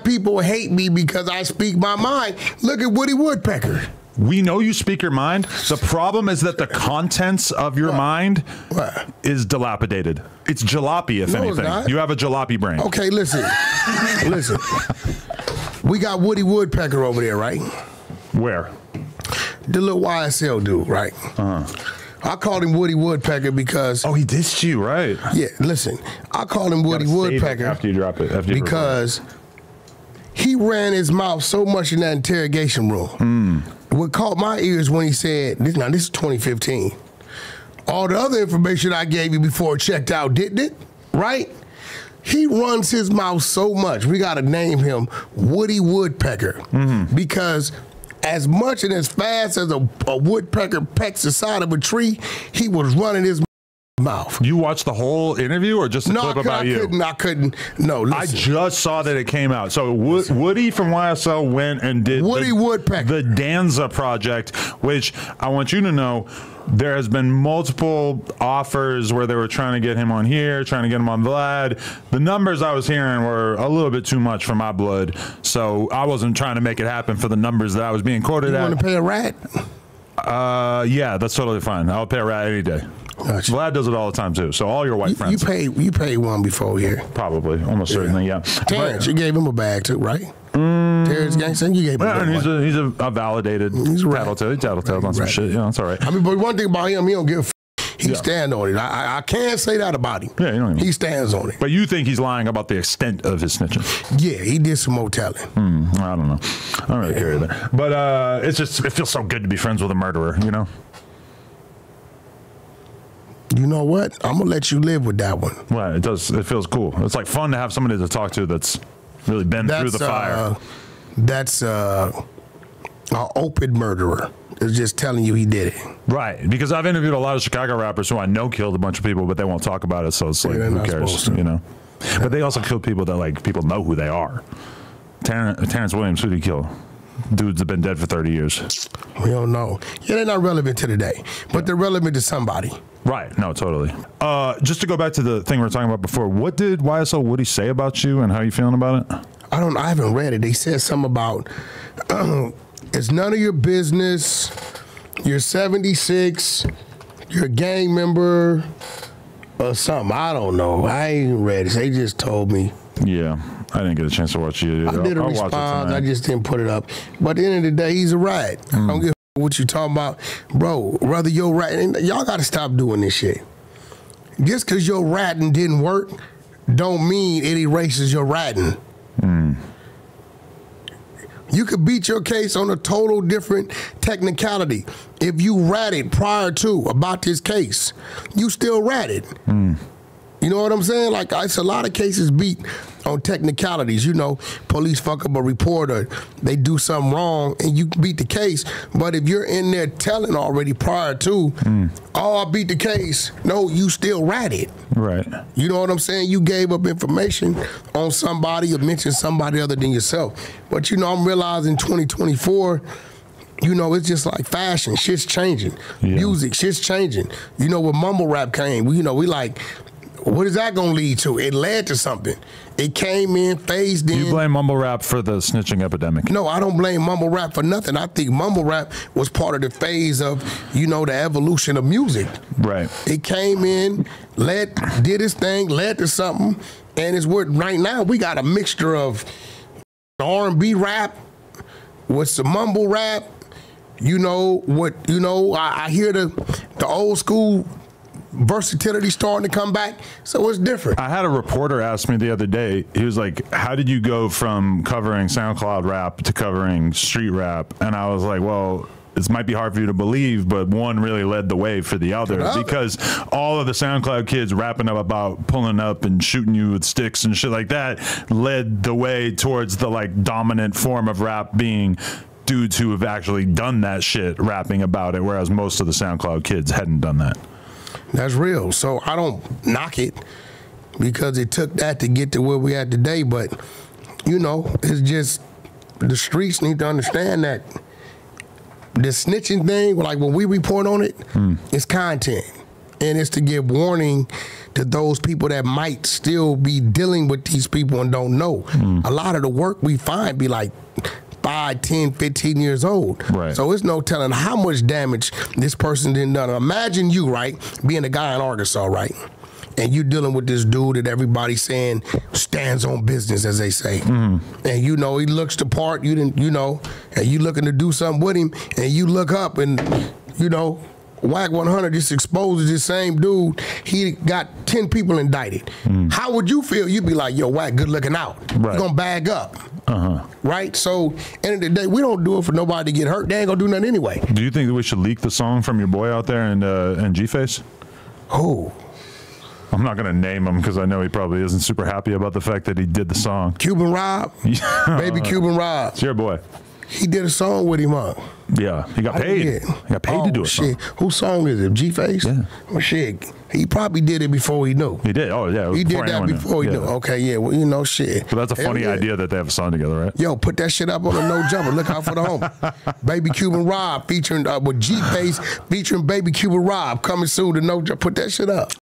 people hate me because I speak my mind. Look at Woody Woodpecker. We know you speak your mind. The problem is that the contents of your mind is dilapidated. It's jalopy, if anything. You have a jalopy brain. Okay, listen. Listen. We got Woody Woodpecker over there, right? Where? The little YSL dude, right? I called him Woody Woodpecker because... Oh, he dissed you, right? Yeah, listen. I called him Woody Woodpecker after you drop it. Because he ran his mouth so much in that interrogation room. What caught my ears when he said, this is 2015. All the other information I gave you before checked out, didn't it? Right? He runs his mouth so much. We got to name him Woody Woodpecker because as much and as fast as a woodpecker pecks the side of a tree, he was running his mouth. You watched the whole interview or just a clip about you? I couldn't. No, listen. I just saw that it came out. So Woody from YSL went and did Woodpecker. The Danza project, which I want you to know, there has been multiple offers where they were trying to get him on here, trying to get him on Vlad. The numbers I was hearing were a little bit too much for my blood, so I wasn't trying to make it happen for the numbers that I was being quoted at. You want to pay a rat? Yeah, that's totally fine. I'll pay a rat any day. Gotcha. Vlad does it all the time too. So all your white friends. You paid one before here. Probably, almost certainly, yeah. Terrence, you gave him a bag too, right? Terrence Gangster, you gave him a bag. He's a validated tattletale. He tattletales on some shit. Yeah, that's all right. I mean, but one thing about him, he don't give a he stands on it. I can't say that about him. Yeah, you don't even. He stands on it. But you think he's lying about the extent of his snitching? Yeah, he did some more telling. I don't know. I don't really care either. But it feels so good to be friends with a murderer, you know? You know what? I'm gonna let you live with that one. Well, it does. It feels cool. It's like fun to have somebody to talk to that's really been through the fire. That's an open murderer. It's just telling you he did it. Right, because I've interviewed a lot of Chicago rappers who I know killed a bunch of people, but they won't talk about it. So it's like, who cares, you know? But they also killed people that like people know who they are. Terrence Williams, who did he kill? Dudes have been dead for 30 years. We don't know. Yeah, they're not relevant to today, but they're relevant to somebody. Right. No, totally. Just to go back to the thing we were talking about before, what did YSL Woody say about you and how you feeling about it? I haven't read it. They said something about it's none of your business. You're 76. You're a gang member or something. I don't know. I ain't read it. They just told me. Yeah. I didn't get a chance to watch it. I did a response. I just didn't put it up. But at the end of the day, he's a rat. I don't give a what you talking about. Bro, whether you're ratting, y'all got to stop doing this shit. Just because your ratting didn't work don't mean it erases your ratting. You could beat your case on a total different technicality. If you ratted prior to about this case, you still ratted. You know what I'm saying? Like, it's a lot of cases beat on technicalities. You know, police fuck up a reporter, they do something wrong, and you beat the case. But if you're in there telling already prior to, oh, I beat the case, no, you still ratted. Right. You know what I'm saying? You gave up information on somebody or mentioned somebody other than yourself. But, you know, I'm realizing 2024, you know, it's just like fashion. Shit's changing. Music, shit's changing. You know, when mumble rap came, we like, what is that going to lead to? It led to something. It came in, phased in. You blame mumble rap for the snitching epidemic? No, I don't blame mumble rap for nothing. I think mumble rap was part of the phase of, you know, the evolution of music. Right. It came in, did its thing, led to something, and it's what right now we got a mixture of R&B rap with some mumble rap. You know what? You know, I hear the old school versatility starting to come back, so it's different. I had a reporter ask me the other day, he was like, how did you go from covering SoundCloud rap to covering street rap? And I was like, well, this might be hard for you to believe, but one really led the way for the other, because all of the SoundCloud kids rapping up about pulling up and shooting you with sticks and shit like that led the way towards the like dominant form of rap being dudes who have actually done that shit rapping about it, whereas most of the SoundCloud kids hadn't done that. That's real. So I don't knock it because it took that to get to where we at today. But, you know, it's just the streets need to understand that the snitching thing, like when we report on it, it's content. And it's to give warning to those people that might still be dealing with these people and don't know. A lot of the work we find be like 5, 10, 15 years old. Right. So it's no telling how much damage this person didn't done. Imagine you, right, being a guy in Arkansas, right? And you dealing with this dude that everybody's saying stands on business, as they say. And you know, he looks the part, you didn't, you know, and you looking to do something with him, and you look up and, you know, Wack 100 just exposes this same dude. He got 10 people indicted. How would you feel? You'd be like, yo, Wack, good looking out. Right. You're going to bag up. Right? So, end of the day, we don't do it for nobody to get hurt. They ain't going to do nothing anyway. Do you think that we should leak the song from your boy out there and G-Face? Oh. I'm not going to name him because I know he probably isn't super happy about the fact that he did the song. Cuban Rob? Baby Cuban Rob. It's your boy. He did a song with him, huh? Yeah, he got paid. He got paid to do a song. Whose song is it? G-Face? Yeah. Well, shit. He probably did it before he knew. He did. Oh, yeah. He did that before he knew. Okay, yeah. Well, you know, shit. But that's a funny idea that they have a song together, right? Yo, put that shit up on a No Jumper. Look out for the home. Baby Cuban Rob featuring with G-Face featuring Baby Cuban Rob coming soon to No Jumper. Put that shit up.